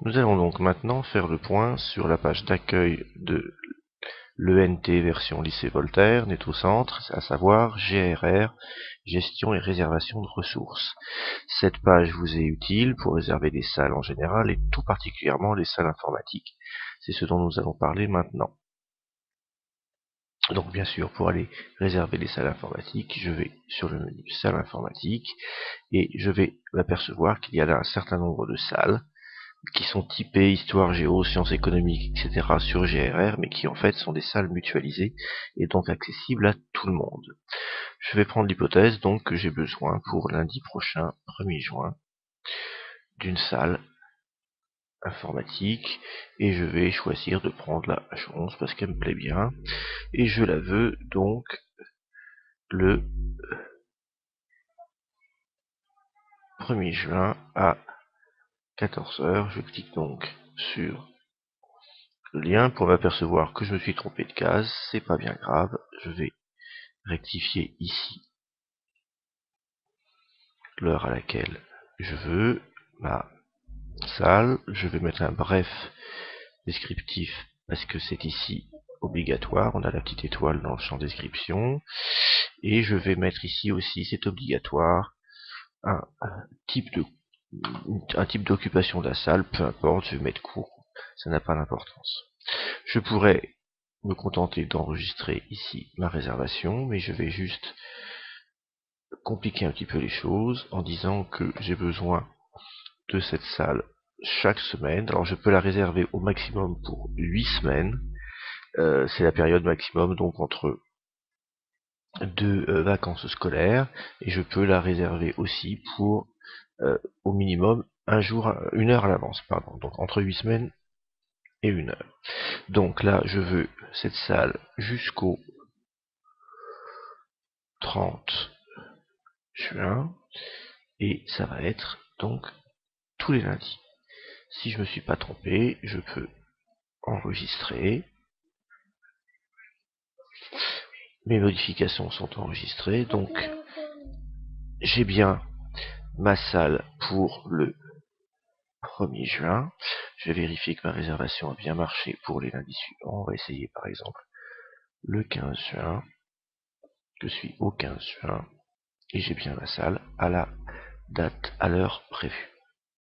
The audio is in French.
Nous allons donc maintenant faire le point sur la page d'accueil de l'ENT version lycée Voltaire, net au centre, à savoir GRR, gestion et réservation de ressources. Cette page vous est utile pour réserver des salles en général et tout particulièrement les salles informatiques. C'est ce dont nous allons parler maintenant. Donc bien sûr, pour aller réserver les salles informatiques, je vais sur le menu salle informatique et je vais m'apercevoir qu'il y a là un certain nombre de salles qui sont typées histoire, géo, sciences économiques, etc. sur GRR, mais qui en fait sont des salles mutualisées et donc accessibles à tout le monde. Je vais prendre l'hypothèse donc que j'ai besoin pour lundi prochain, 1er juin, d'une salle informatique et je vais choisir de prendre la H11 parce qu'elle me plaît bien et je la veux donc le 1er juin à 14h. Je clique donc sur le lien pour m'apercevoir que je me suis trompé de case. C'est pas bien grave, je vais rectifier ici l'heure à laquelle je veux ma salle. Je vais mettre un bref descriptif parce que c'est ici obligatoire. On a la petite étoile dans le champ description. Et je vais mettre ici aussi, c'est obligatoire, un type d'occupation de la salle, peu importe, je vais mettre court, ça n'a pas d'importance. Je pourrais me contenter d'enregistrer ici ma réservation, mais je vais juste compliquer un petit peu les choses en disant que j'ai besoin de cette salle chaque semaine. Alors je peux la réserver au maximum pour 8 semaines. C'est la période maximum donc entre deux vacances scolaires et je peux la réserver aussi pour au minimum une heure à l'avance, pardon. Donc entre 8 semaines et une heure. Donc là je veux cette salle jusqu'au 30 juin et ça va être donc tous les lundis. Si je me suis pas trompé, je peux enregistrer. Mes modifications sont enregistrées, donc j'ai bien ma salle pour le 1er juin. Je vais vérifier que ma réservation a bien marché pour les lundis suivants. On va essayer par exemple le 15 juin. Je suis au 15 juin et j'ai bien ma salle à la date, à l'heure prévue.